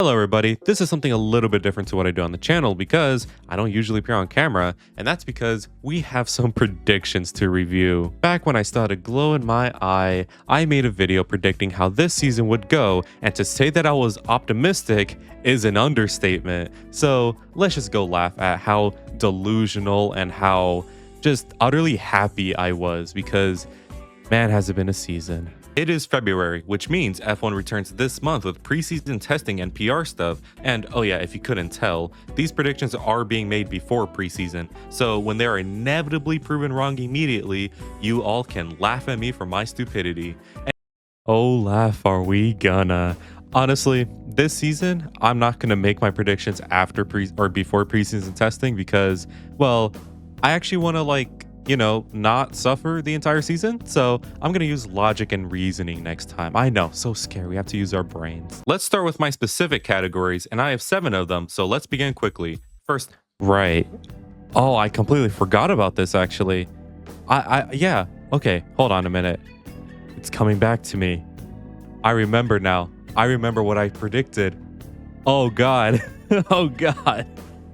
Hello everybody, this is something a little bit different to what I do on the channel because I don't usually appear on camera, and that's because we have some predictions to review. Back when I still had a glow in my eye, I made a video predicting how this season would go, and to say that I was optimistic is an understatement. So let's just go laugh at how delusional and how just utterly happy I was because man, has it been a season. It is February, which means F1 returns this month with preseason testing and PR stuff. And oh yeah, if you couldn't tell, these predictions are being made before preseason. So when they are inevitably proven wrong immediately, you all can laugh at me for my stupidity. And oh, laugh are we gonna. Honestly, this season, I'm not gonna make my predictions after before preseason testing because, well, I actually want to not suffer the entire season. So I'm going to use logic and reasoning next time. I know, so scary. We have to use our brains. Let's start with my specific categories, and I have 7 of them. So let's begin quickly. First, right. Oh, I completely forgot about this actually. Yeah. Okay, hold on a minute. It's coming back to me. I remember now. I remember what I predicted. Oh God. Oh God.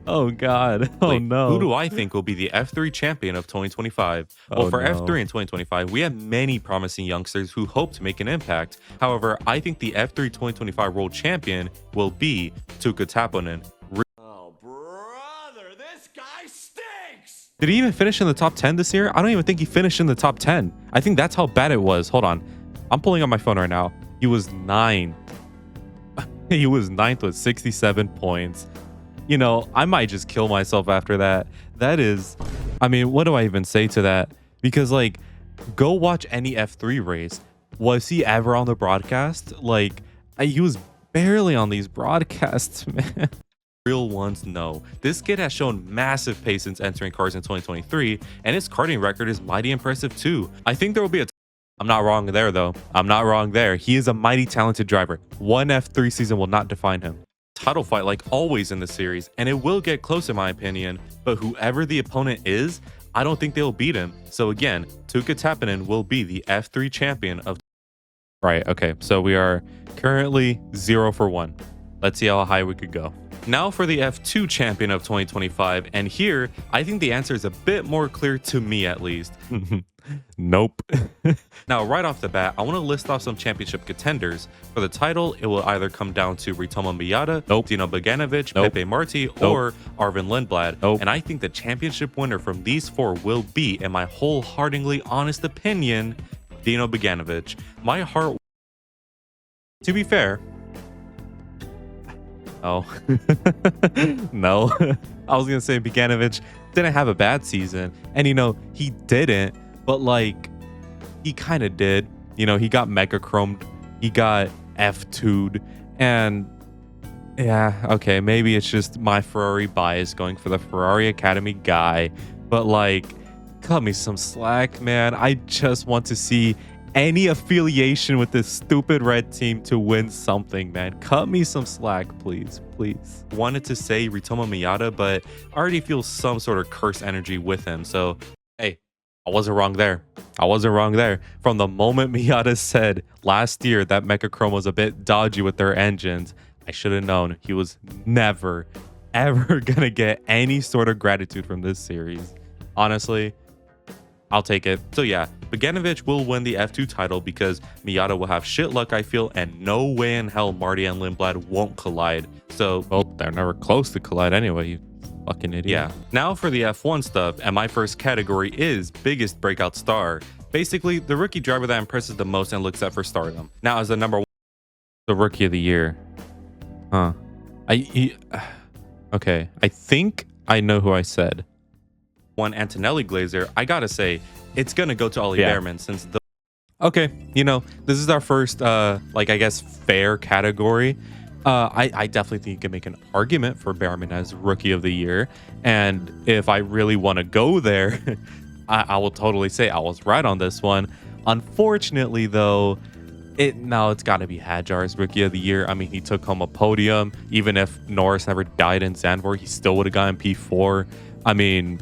Oh God. Oh Wait, no. Who do I think will be the F3 champion of 2025? Well, for no. F3 in 2025, we have many promising youngsters who hope to make an impact. However, I think the F3 2025 world champion will be Tuukka Taponen. Oh, brother, this guy stinks! Did he even finish in the top 10 this year? I don't even think he finished in the top 10. I think that's how bad it was. Hold on. I'm pulling up my phone right now. He was 9th. He was 9th with 67 points. You know, I might just kill myself after that. That is, I mean, what do I even say to that? Because like, go watch any F3 race. Was he ever on the broadcast? Like, he was barely on these broadcasts, man. Real ones, no. This kid has shown massive pace since entering cars in 2023, and his karting record is mighty impressive too. I think there will be a I'm not wrong there though. I'm not wrong there. He is a mighty talented driver. One F3 season will not define him. title fight like always in the series, and it will get close in my opinion, but whoever the opponent is, I don't think they'll beat him. So again, Tuukka Taponen will be the F3 champion of. Right, okay, so we are currently 0 for 1. Let's see how high we could go. Now for the F2 champion of 2025, and here I think the answer is a bit more clear to me at least. Nope. Now right off the bat, I want to list off some championship contenders. For the title, it will either come down to Ritomo Miyata, Nope. Dino Beganovic, Nope. Pepe Marti, Nope. or Arvin Lindblad. Nope. And I think the championship winner from these 4 will be, in my wholeheartedly honest opinion, Dino Beganovic. My heart. To be fair, oh no, I was gonna say Beganovic didn't have a bad season, and he didn't, but like he kind of did. He got mega chromed, he got F2'd, and yeah, okay, maybe it's just my Ferrari bias going for the Ferrari Academy guy, but like, cut me some slack, man. I just want to see any affiliation with this stupid red team to win something, man. Cut me some slack, please. Wanted to say Ritomo Miyata, but I already feel some sort of curse energy with him. So, Hey, I wasn't wrong there. From the moment Miyata said last year that Mechachrome was a bit dodgy with their engines, I should have known he was never, ever gonna get any sort of gratitude from this series. Honestly, I'll take it. So yeah, Beganovic will win the F2 title because Miyata will have shit luck, I feel, and no way in hell Marty and Lindblad won't collide. So, Well, they're never close to collide anyway, you fucking idiot. yeah. Now for the F1 stuff, and my first category is biggest breakout star. Basically, the rookie driver that impresses the most and looks set for stardom. Now, as the number 1, The rookie of the year. Huh. Okay, I think I know who I said. Antonelli Glazer, I gotta say, it's gonna go to Ollie Yeah. Behrman since the Okay, this is our first, I guess, fair category. I definitely think you can make an argument for Behrman as Rookie of the Year. And if I really want to go there, I will totally say I was right on this one. Unfortunately, though, it's got to be Hadjar's Rookie of the Year. I mean, he took home a podium. Even if Norris never died in Zandvoort, he still would have gotten P4. I mean,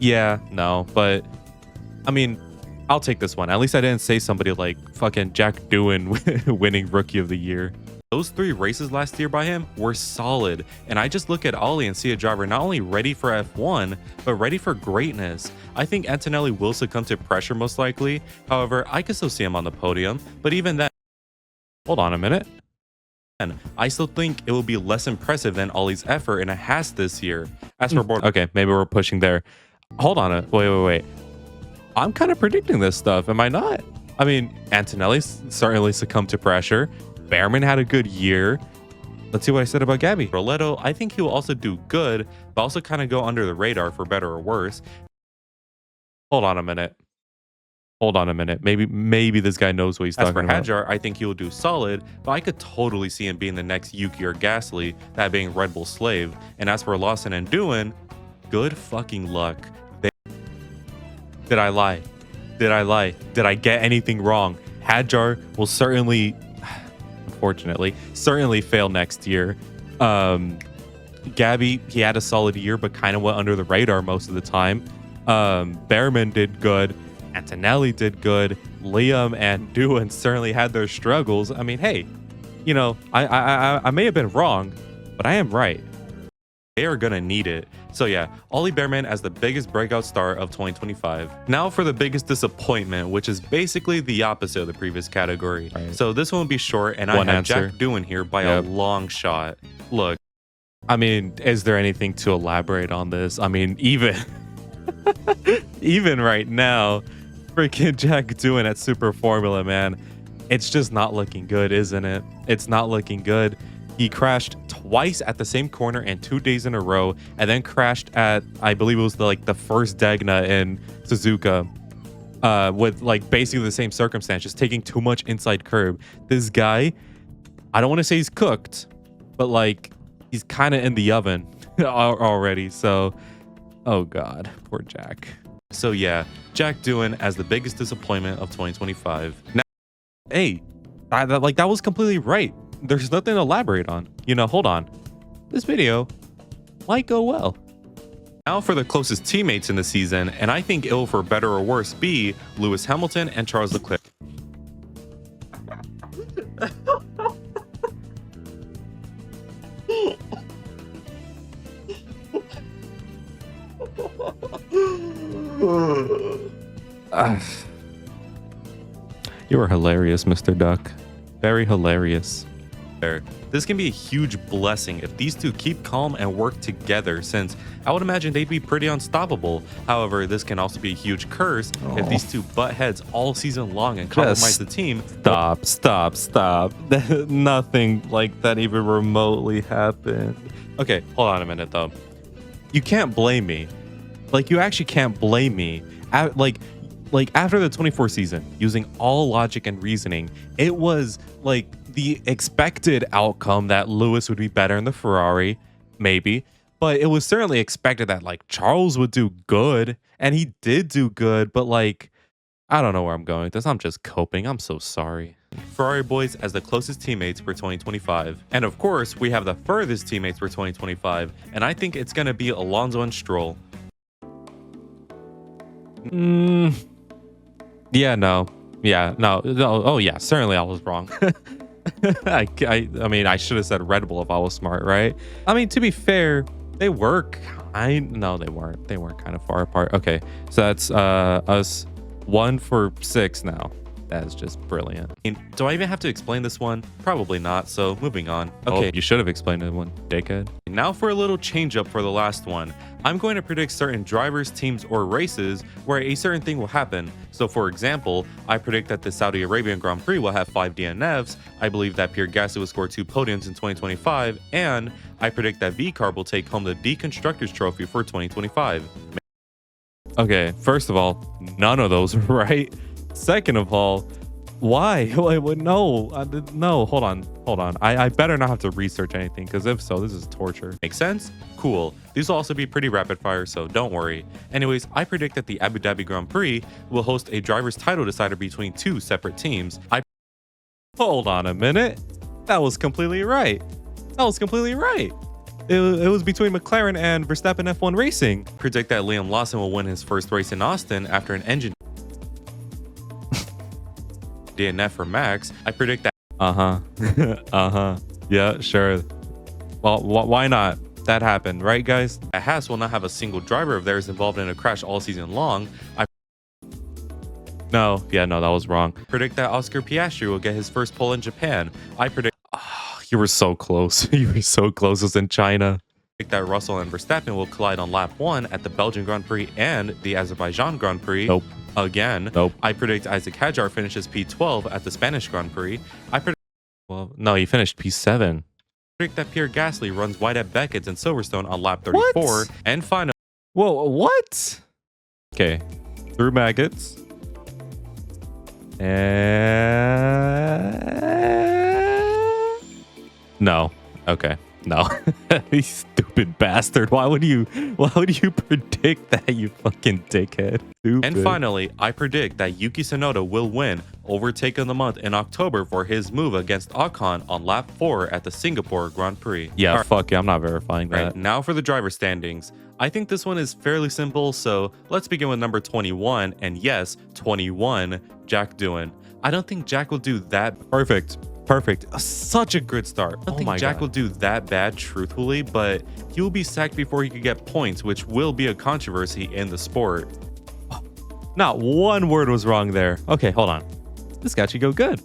yeah, no, but I mean, I'll take this one. At least I didn't say somebody like fucking Jack Doohan winning Rookie of the Year. Those 3 races last year by him were solid, and I just look at Ollie and see a driver not only ready for F1, but ready for greatness. I think Antonelli will succumb to pressure most likely. However, I can still see him on the podium, but even then, Hold on a minute. I still think it will be less impressive than Ollie's effort in a Haas this year. As for board, Okay, maybe we're pushing there. Hold on. Wait. I'm kind of predicting this stuff. Am I not? I mean, Antonelli certainly succumbed to pressure. Behrman had a good year. Let's see what I said about Gabby. Roletto, I think he will also do good, but also kind of go under the radar for better or worse. Hold on a minute. Maybe this guy knows what he's As talking for about. Hadjar, I think he will do solid, but I could totally see him being the next Yuki or Gasly, that being Red Bull slave. And as for Lawson and Doohan, good fucking luck. Did I lie? Did I get anything wrong? Hadjar will certainly, unfortunately, fail next year. Gabby, he had a solid year, but kind of went under the radar most of the time. Behrman did good. Antonelli did good. Liam and Doohan certainly had their struggles. I mean, hey, you know, I may have been wrong, but I am right. They are gonna need it. So yeah, Ollie Behrman as the biggest breakout star of 2025. Now for the biggest disappointment, which is basically the opposite of the previous category. Right. So this one will be short, and One I have answer. Jack Doohan here by Yep. a long shot. Look, I mean, is there anything to elaborate on this? I mean, even even right now, freaking Jack Doohan at Super Formula, man, it's just not looking good, isn't it? It's not looking good. He crashed twice at the same corner and 2 days in a row, and then crashed at, I believe it was the first Degna in Suzuka, with like basically the same circumstances, taking too much inside curb. This guy, I don't want to say he's cooked, but like he's kind of in the oven already. So, oh God, poor Jack. so yeah, Jack Doohan as the biggest disappointment of 2025. Now, Hey, that was completely right. There's nothing to elaborate on. You know, hold on. This video might go well. now for the closest teammates in the season, and I think it will, for better or worse, be Lewis Hamilton and Charles Leclerc. You were hilarious, Mr. Duck. Very hilarious. There. This can be a huge blessing if these two keep calm and work together, since I would imagine they'd be pretty unstoppable. However, this can also be a huge curse if these two butt heads all season long and compromise the team. Stop. Nothing like that even remotely happened. Okay, hold on a minute though. You can't blame me. Like, you actually can't blame me. Like after the 24 season, using all logic and reasoning, it was like the expected outcome that Lewis would be better in the Ferrari, maybe. But it was certainly expected that like Charles would do good, and he did do good, but like, I don't know where I'm going with this. I'm just coping. I'm so sorry. Ferrari boys as the closest teammates for 2025. And of course, we have the furthest teammates for 2025, and I think it's going to be Alonso and Stroll. Yeah, no. Oh, yeah. Certainly, I was wrong. I mean, I should have said Red Bull if I was smart, right? I mean, to be fair, they were no, they weren't. They weren't kind of far apart. Okay, so that's us 1 for 6 now. That is just brilliant. Do I even have to explain this one? Probably not, so moving on. Okay, you should have explained it one, dickhead. Now for a little change up for the last one. I'm going to predict certain drivers, teams, or races where a certain thing will happen. So for example, I predict that the Saudi Arabian Grand Prix will have 5 DNFs. I believe that Pierre Gasly will score 2 podiums in 2025. And I predict that VCARB will take home the D Constructors Trophy for 2025. Okay, first of all, none of those are right. Second of all, why? No, hold on. I better not have to research anything, because if so, this is torture. Make sense? Cool. These will also be pretty rapid fire, so don't worry. Anyways, I predict that the Abu Dhabi Grand Prix will host a driver's title decider between 2 separate teams. Hold on a minute. That was completely right. It was between McLaren and Verstappen F1 Racing. Predict that Liam Lawson will win his first race in Austin after an engine DNF for Max. I predict that Uh-huh. Uh-huh. Yeah, sure. Well, why not? That happened, right, guys? Haas will not have a single driver of theirs involved in a crash all season long. I No, yeah, no, that was wrong. predict that Oscar Piastri will get his first pole in Japan. I predict You were so close. You were so close. It was in China. that Russell and Verstappen will collide on lap 1 at the Belgian Grand Prix and the Azerbaijan Grand Prix. Nope. Again. Nope. I predict Isaac Hadjar finishes P12 at the Spanish Grand Prix. I predict Well, no, you finished P7. that Pierre Gasly runs wide at Beckett's and Silverstone on lap 34. What? And finally, Whoa, what? Okay. Through maggots. And... No. Okay. No. You stupid bastard. Why would you predict that, you fucking dickhead? Stupid. And finally, I predict that Yuki Tsunoda will win Overtake of the Month in October for his move against Ocon on lap 4 at the Singapore Grand Prix. Yeah, All fuck yeah, I'm not verifying right, that. now for the driver standings. I think this one is fairly simple, so let's begin with number 21. And yes, 21, Jack Doohan. I don't think Jack will do that. Perfect. Such a good start. I don't think Jack will do that bad, truthfully, but he will be sacked before he could get points, which will be a controversy in the sport. Not one word was wrong there. Okay, hold on. This guy should go good.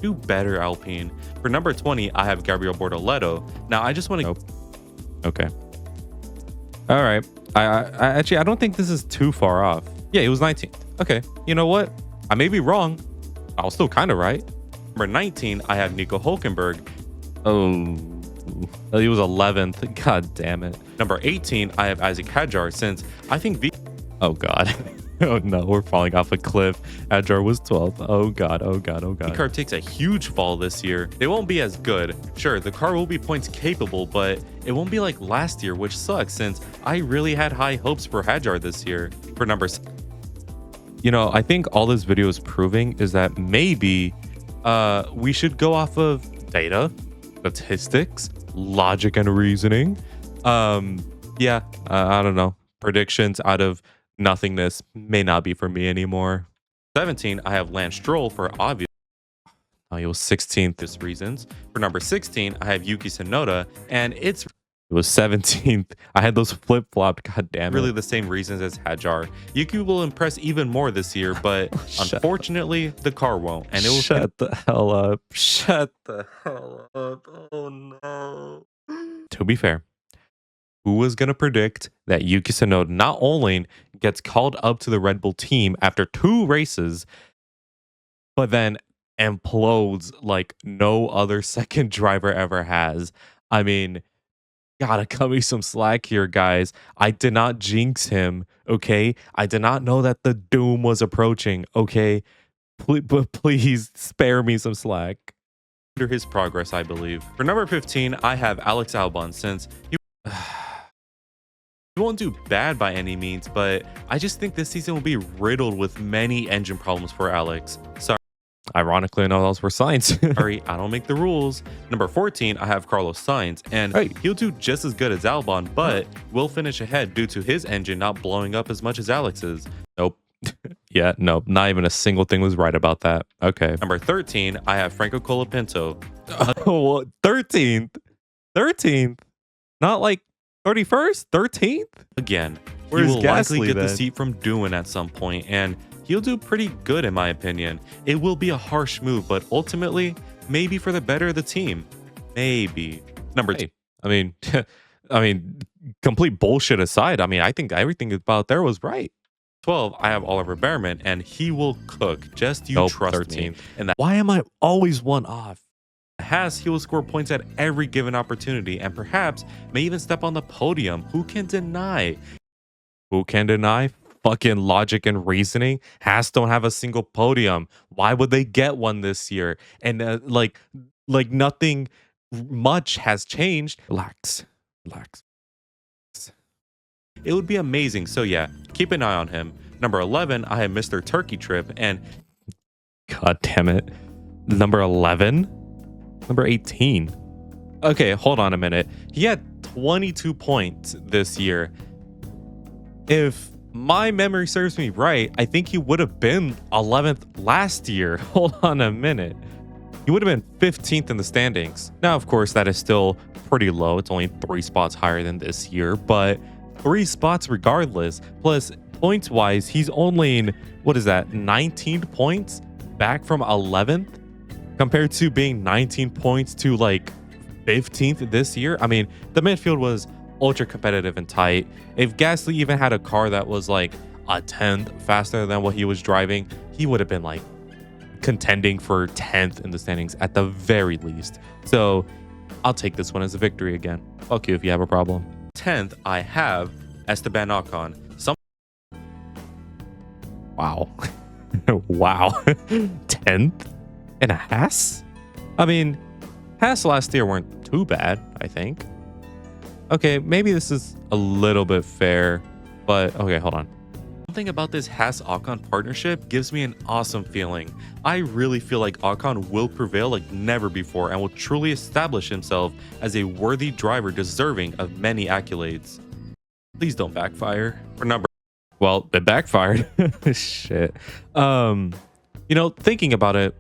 Do better, Alpine. For number 20, I have Gabriel Bortoleto. Now, I just want to... Nope. Okay. All right. I actually, I don't think this is too far off. Yeah, he was 19th. Okay. You know what? I may be wrong. I was still kind of right. Number 19, I have Nico Hulkenberg. Oh, he was 11th. God damn it. Number 18, I have Isaac Hadjar, since I think Oh, God. Oh, no. We're falling off a cliff. Hadjar was 12th. Oh, God. Oh, God. Oh, God. car takes a huge fall this year. They won't be as good. Sure, the car will be points capable, but it won't be like last year, which sucks since I really had high hopes for Hadjar this year. For number... You know, I think all this video is proving is that maybe we should go off of data, statistics, logic, and reasoning. Yeah, I don't know. Predictions out of nothingness may not be for me anymore. 17, I have Lance Stroll for obvious Oh, he was 16th. reasons. For number 16, I have Yuki Tsunoda, and it's He was 17th. I had those flip-flopped. God damn it. really the same reasons as Hadjar. Yuki will impress even more this year, but unfortunately, the car won't. And it will Shut the hell up. Shut the hell up. Oh, no. To be fair, who was going to predict that Yuki Tsunoda not only gets called up to the Red Bull team after 2 races, but then implodes like no other second driver ever has? I mean, gotta cut me some slack here, guys. I did not jinx him, okay? I did not know that the doom was approaching, okay? Please spare me some slack. under his progress, I believe. For number 15, I have Alex Albon, since he won't do bad by any means, but I just think this season will be riddled with many engine problems for Alex. Ironically, no, those were signs. Sorry, I don't make the rules. Number 14, I have Carlos Sainz, and Hey. he'll do just as good as Albon, but will finish ahead due to his engine not blowing up as much as Alex's. Nope. Yeah, nope. Not even a single thing was right about that. Okay. Number 13, I have Franco Colapinto. Oh, 13th. 13th. Not like 31st? 13th? Again, Where's he will likely Gasly get the then? seat from Doohan at some point, and he'll do pretty good in my opinion. It will be a harsh move, but ultimately, maybe for the better of the team. Maybe. Number Hey, I mean, complete bullshit aside, I mean, I think everything about there was right. 12, I have Oliver Behrman, and he will cook. Just you Nope, trust 13th. me. And that Why am I always one off? Haas, he will score points at every given opportunity, and perhaps may even step on the podium. Who can deny? Who can deny? Fucking logic and reasoning. Haas don't have a single podium. Why would they get one this year? And like nothing much has changed. Relax. It would be amazing. So yeah, keep an eye on him. Number 11, I have Mr. Turkey Trip, and God damn it. Number 11? Number 18. Okay, hold on a minute. He had 22 points this year. If my memory serves me right, I think he would have been 11th last year. Hold on a minute. he would have been 15th in the standings. Now, of course, that is still pretty low. It's only 3 spots higher than this year, but 3 spots regardless. Plus, points wise, he's only, what is that, 19 points back from 11th compared to being 19 points to like 15th this year. I mean, the midfield was ultra competitive and tight. If Gasly even had a car that was like a 10th faster than what he was driving, he would have been like contending for 10th in the standings at the very least. So I'll take this one as a victory again. Fuck you if you have a problem. 10th, I have Esteban Ocon. Wow. Wow. 10th in a Haas? I mean, Haas last year weren't too bad, I think. Okay, maybe this is a little bit fair, but okay, hold on. Something about this Haas-Ocon partnership gives me an awesome feeling. I really feel like Ocon will prevail like never before and will truly establish himself as a worthy driver deserving of many accolades. Please don't backfire. For number, Well, it backfired. Shit. You know, thinking about it,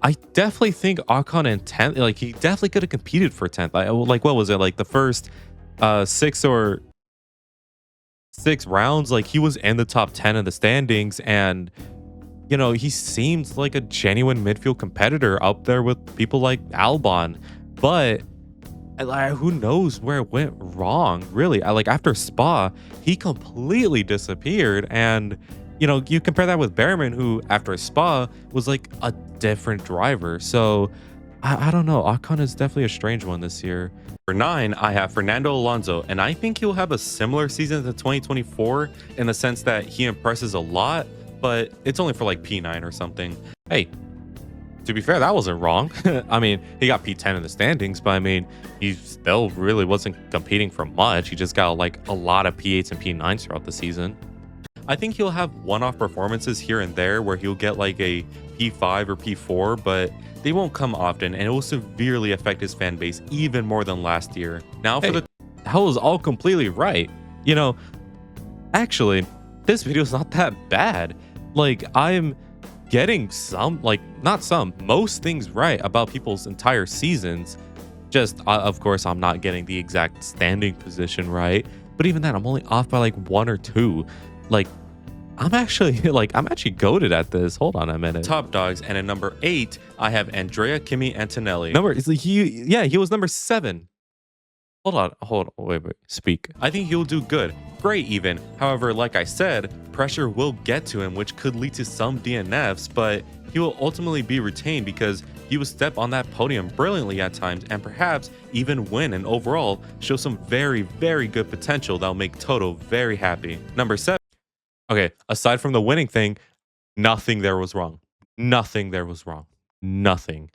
I definitely think Ocon in 10th, like he definitely could have competed for 10th. Like what was it? Like the first 6 rounds, like he was in the top 10 of the standings, and you know, he seems like a genuine midfield competitor up there with people like Albon. But who knows where it went wrong, really. Like after Spa, he completely disappeared. And you know, you compare that with Behrman, who after Spa was like a different driver. So I don't know. Ocon is definitely a strange one this year. For 9, I have Fernando Alonso, and I think he'll have a similar season to 2024 in the sense that he impresses a lot, but it's only for like P9 or something. Hey, to be fair, that wasn't wrong. I mean, he got P10 in the standings, but I mean, he still really wasn't competing for much. He just got like a lot of P8s and P9s throughout the season. I think he'll have one-off performances here and there where he'll get like a P5 or P4, but they won't come often, and it will severely affect his fan base even more than last year. Now for the that was all completely right. You know, actually, this video is not that bad. Like, I'm getting some, like, not some, most things right about people's entire seasons. Just, of course, I'm not getting the exact standing position right, but even then, I'm only off by like 1 or 2. Like, I'm actually goated at this. Hold on a minute. top dogs, and at number 8, I have Andrea Kimi Antonelli. He was number 7. Hold on, wait, speak. I think he'll do good, great even. However, like I said, pressure will get to him, which could lead to some DNFs, but he will ultimately be retained because he will step on that podium brilliantly at times and perhaps even win and overall show some very, very good potential that'll make Toto very happy. Number 7. Okay, aside from the winning thing, nothing there was wrong. Nothing there was wrong. Nothing.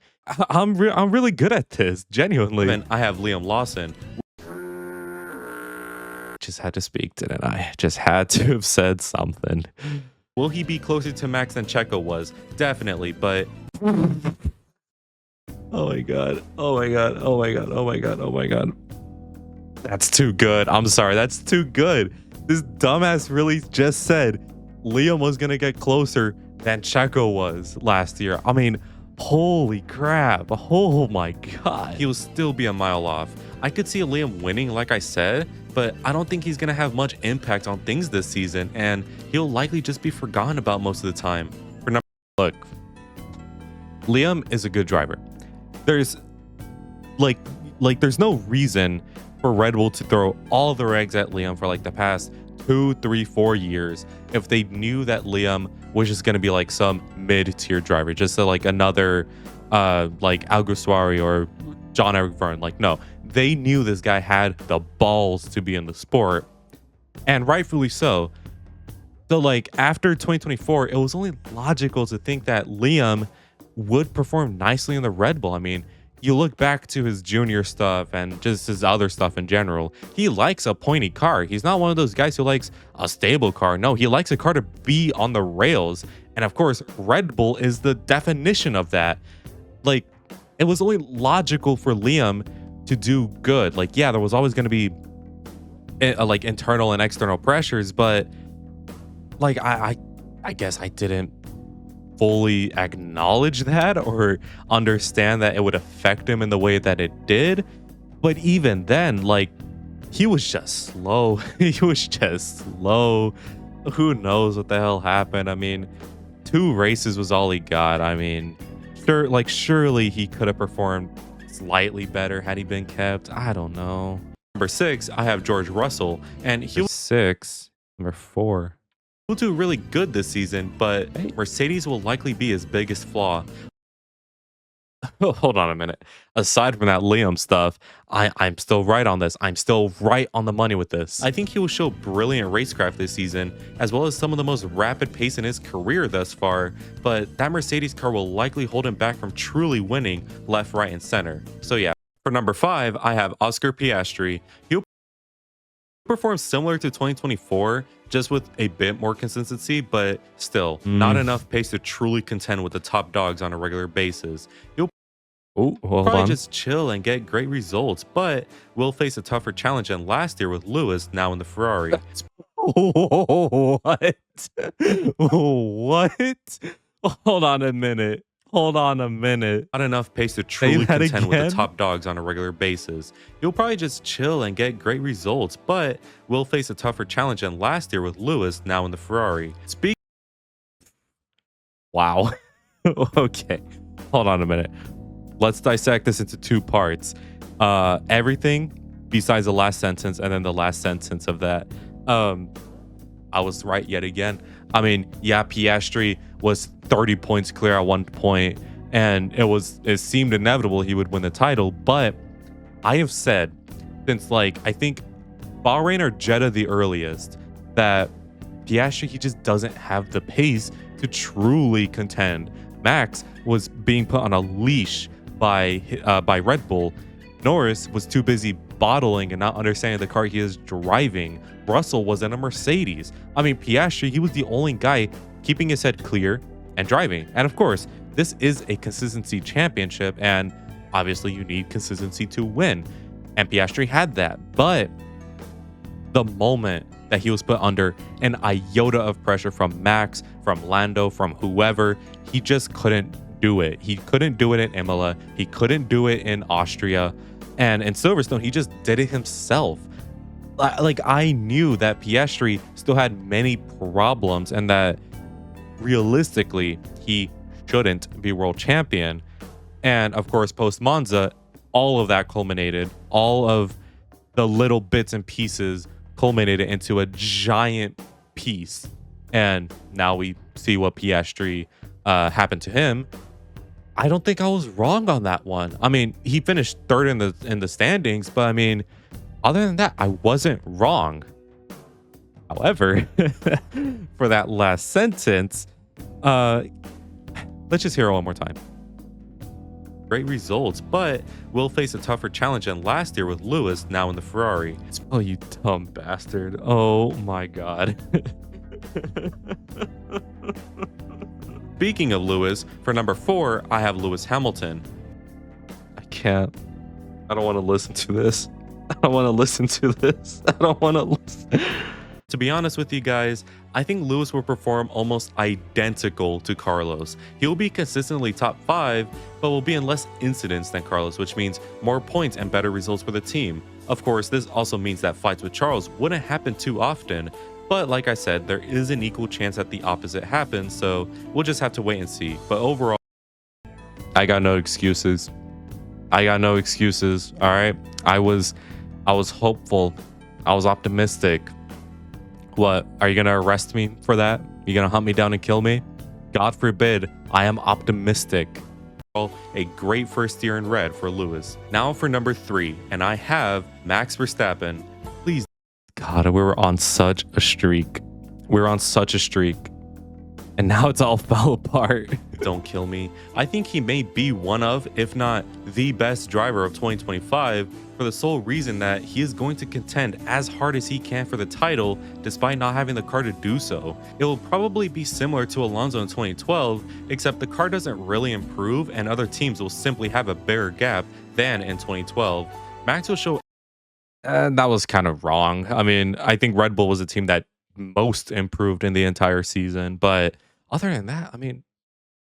I'm really good at this, genuinely. Then I have Liam Lawson. Just had to speak, didn't I? Just had to have said something. Will he be closer to Max than Checo was? Definitely, but Oh my god. Oh my god. Oh my god. Oh my god. Oh my god. That's too good. I'm sorry. That's too good. This dumbass really just said Liam was going to get closer than Checo was last year. I mean, holy crap. Oh my god. he'll still be a mile off. I could see Liam winning, like I said, but I don't think he's going to have much impact on things this season, and he'll likely just be forgotten about most of the time. Look, Liam is a good driver. There's there's no reason for Red Bull to throw all their eggs at Liam for like the past 2, 3, 4 years if they knew that Liam was just gonna be like some mid-tier driver, just like another like Alguersuari or John-Eric Vergne. Like, no, they knew this guy had the balls to be in the sport, and rightfully so. So like after 2024, it was only logical to think that Liam would perform nicely in the Red Bull. I mean, you look back to his junior stuff and just his other stuff in general. He likes a pointy car. He's not one of those guys who likes a stable car. No, he likes a car to be on the rails. And of course, Red Bull is the definition of that. Like, it was only logical for Liam to do good. Like, yeah, there was always going to be like internal and external pressures, but like I guess I didn't fully acknowledge that or understand that it would affect him in the way that it did. But even then, like, he was just slow. He was just slow. Who knows what the hell happened? I mean, 2 races was all he got. I mean, surely he could have performed slightly better had he been kept. I don't know. Number 6, I have George Russell, and he'll 6. Number 4. do really good this season, but Hey. Mercedes will likely be his biggest flaw. Hold on a minute. Aside from that Liam stuff, I'm still right on this. I'm still right on the money with this. I think he will show brilliant racecraft this season, as well as some of the most rapid pace in his career thus far, but that Mercedes car will likely hold him back from truly winning left, right, and center. So yeah, for number 5, I have Oscar Piastri. He'll perform similar to 2024, just with a bit more consistency, but still not enough pace to truly contend with the top dogs on a regular basis. He'll Hold probably on. just chill and get great results, but will face a tougher challenge than last year with Lewis now in the Ferrari. What? What? Hold on a minute. Not enough pace to truly that contend with again? the top dogs on a regular basis. He'll probably just chill and get great results, but will face a tougher challenge than last year with Lewis now in the Ferrari. Wow. Okay. Hold on a minute. Let's dissect this into 2 parts. Everything besides the last sentence and then the last sentence of that. I was right yet again. I mean, yeah, Piastri was 30 points clear at one point, and it seemed inevitable he would win the title. But I have said since, like, I think Bahrain or Jeddah the earliest, that Piastri, he just doesn't have the pace to truly contend. Max was being put on a leash by Red Bull. Norris was too busy bottling and not understanding the car he is driving. Russell was in a Mercedes. I mean, Piastri, he was the only guy keeping his head clear and driving. And of course, this is a consistency championship, and obviously you need consistency to win. And Piastri had that. But the moment that he was put under an iota of pressure from Max, from Lando, from whoever, he just couldn't do it. He couldn't do it in Imola. He couldn't do it in Austria. And in Silverstone, he just did it himself. Like, I knew that Piastri still had many problems and that realistically, he shouldn't be world champion. And of course, post Monza, all of that culminated. All of the little bits and pieces culminated into a giant piece. And now we see what Piastri happened to him. I don't think I was wrong on that one. I mean, he finished 3rd in the standings, but I mean, other than that, I wasn't wrong. However, for that last sentence, let's just hear it one more time. Great results, but will face a tougher challenge than last year with Lewis now in the Ferrari. Oh, you dumb bastard. Oh my God. Speaking of Lewis, for number 4, I have Lewis Hamilton. I can't. I don't want to listen to this. I don't want to listen to this. I don't want to listen. To be honest with you guys, I think Lewis will perform almost identical to Carlos. He'll be consistently top 5, but will be in less incidents than Carlos, which means more points and better results for the team. Of course, this also means that fights with Charles wouldn't happen too often, but like I said, there is an equal chance that the opposite happens, so we'll just have to wait and see. But overall, I got no excuses. All right. I was hopeful. I was optimistic. What? Are you going to arrest me for that? You going to hunt me down and kill me? God forbid. I am optimistic. a great first year in red for Lewis. Now for number 3, and I have Max Verstappen. Please, God, we were on such a streak. And now it's all fell apart. don't kill me. I think he may be one of, if not the best driver of 2025, for the sole reason that he is going to contend as hard as he can for the title despite not having the car to do so. It will probably be similar to Alonso in 2012, except the car doesn't really improve and other teams will simply have a bigger gap than in 2012. Max will show And that was kind of wrong. I mean, I think Red Bull was the team that most improved in the entire season. But other than that, I mean,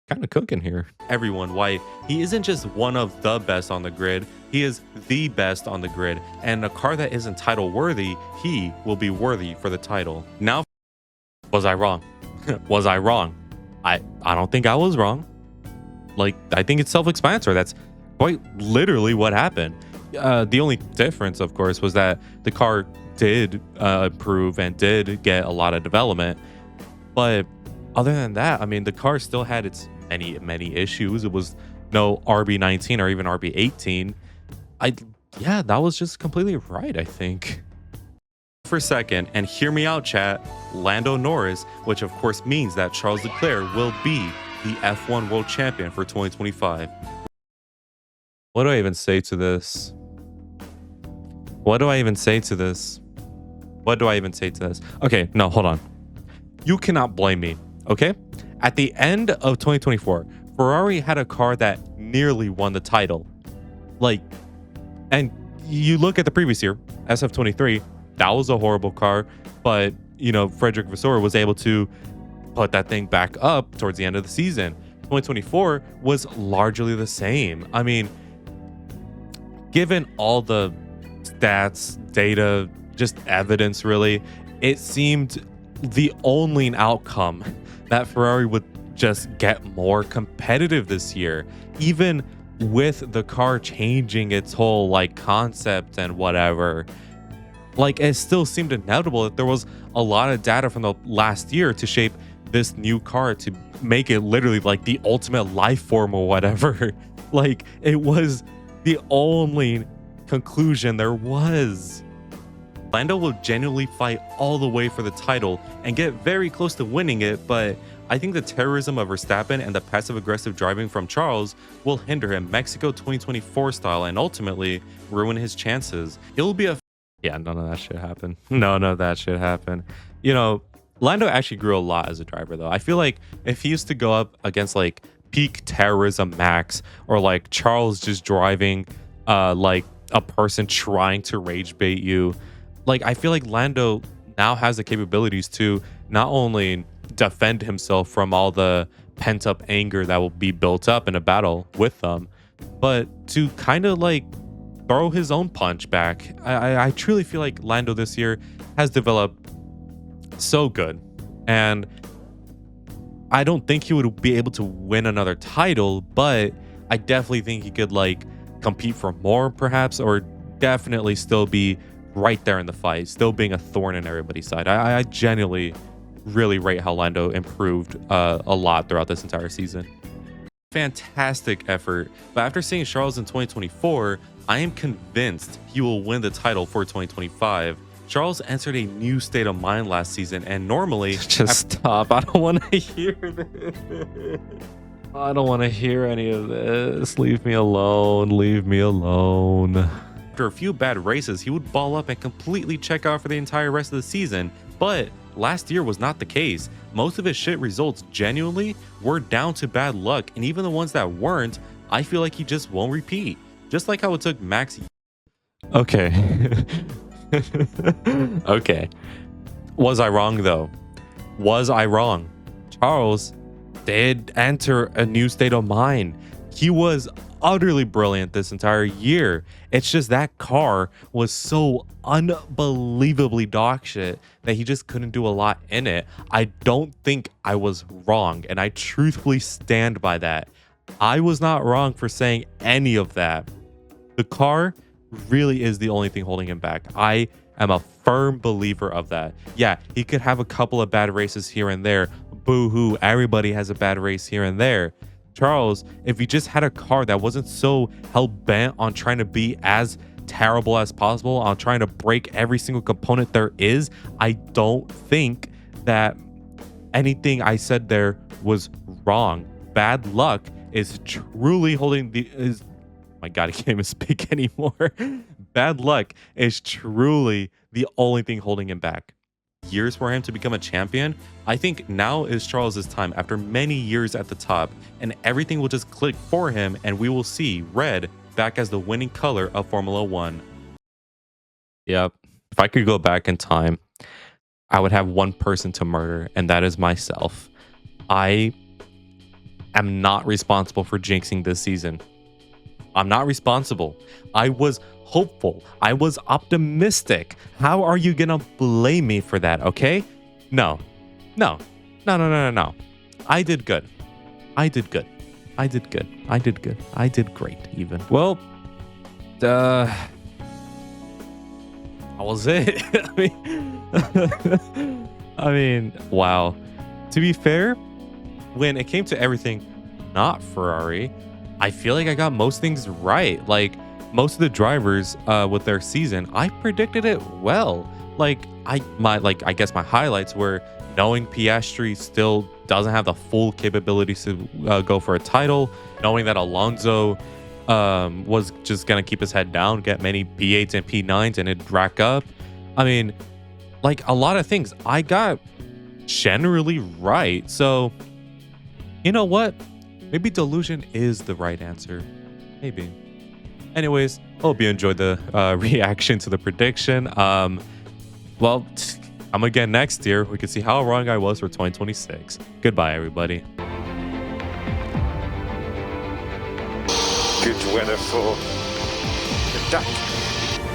kind of cooking here. Everyone why he isn't just one of the best on the grid, he is the best on the grid, and a car that isn't title worthy, he will be worthy for the title. Now, was I wrong? Was I wrong? I don't think I was wrong. Like, I think it's self-explanatory. That's quite literally what happened. The only difference, of course, was that the car did improve and did get a lot of development. But other than that, I mean, the car still had its many issues. It was no RB19 or even RB18. Yeah, that was just completely right, I think. For a second, and hear me out, chat, Lando Norris, which of course means that Charles Leclerc will be the F1 world champion for 2025. What do I even say to this? What do I even say to this? What do I even say to this? Okay, no, hold on. You cannot blame me, okay? At the end of 2024, Ferrari had a car that nearly won the title. Like, and you look at the previous year, SF23, that was a horrible car, but, you know, Frederick Vasseur was able to put that thing back up towards the end of the season. 2024 was largely the same. I mean, given all the stats, data, just evidence, really, it seemed the only outcome that Ferrari would just get more competitive this year, even with the car changing its whole like concept and whatever. Like, it still seemed inevitable that there was a lot of data from the last year to shape this new car to make it literally like the ultimate life form or whatever. Like, it was the only conclusion there was. Lando will genuinely fight all the way for the title and get very close to winning it, but I think the terrorism of Verstappen and the passive-aggressive driving from Charles will hinder him Mexico 2024 style and ultimately ruin his chances. It will be a Yeah, none of that shit happened. None of that shit happened. You know, Lando actually grew a lot as a driver, though. I feel like if he used to go up against like peak terrorism Max or like Charles just driving like a person trying to rage bait you, like I feel like Lando now has the capabilities to not only defend himself from all the pent up anger that will be built up in a battle with them, but to kind of like throw his own punch back. I truly feel like Lando this year has developed so good, and I don't think he would be able to win another title, but I definitely think he could like compete for more perhaps, or definitely still be right there in the fight, still being a thorn in everybody's side. I genuinely really rate how Lando improved a lot throughout this entire season. fantastic effort, but after seeing Charles in 2024, I am convinced he will win the title for 2025. Charles entered a new state of mind last season, and normally Just stop. I don't want to hear this. I don't want to hear any of this. Leave me alone. Leave me alone. after a few bad races, he would ball up and completely check out for the entire rest of the season. But last year was not the case. Most of his shit results genuinely were down to bad luck, and even the ones that weren't, I feel like he just won't repeat. Just like how it took Max. Okay. Okay. Was I wrong though? Was I wrong? Charles did enter a new state of mind. He was utterly brilliant this entire year. It's just that car was so unbelievably dog shit that he just couldn't do a lot in it. I don't think I was wrong, and I truthfully stand by that. I was not wrong for saying any of that. The car really is the only thing holding him back. I am a firm believer of that. Yeah, he could have a couple of bad races here and there. Boo-hoo, everybody has a bad race here and there. Charles, if he just had a car that wasn't so hell-bent on trying to be as terrible as possible, on trying to break every single component there is, I don't think that anything I said there was wrong. Bad luck is truly holding the... my God, I can't even speak anymore. Bad luck is truly the only thing holding him back. Years for him to become a champion, I think now is Charles's time after many years at the top, and everything will just click for him, and we will see red back as the winning color of Formula One. Yep. If I could go back in time, I would have one person to murder, and that is myself. I am not responsible for jinxing this season. I'm not responsible. I was hopeful. I was optimistic. How are you gonna blame me for that, okay? No. No. No, no, no, no, no. I did good. I did good. I did good. I did good. I did great, even. Well, that was it. I mean, wow. To be fair, when it came to everything not Ferrari, I feel like I got most things right. Like most of the drivers with their season, I predicted it well. Like I guess my highlights were knowing Piastri still doesn't have the full capabilities to go for a title, knowing that Alonso was just gonna keep his head down, get many P8s and P9s, and it'd rack up. I mean, like a lot of things I got generally right. So, you know what? Maybe delusion is the right answer. Maybe. Anyways, hope you enjoyed the reaction to the prediction. Well, come again next year. We can see how wrong I was for 2026. Goodbye, everybody. Good weather for the duck.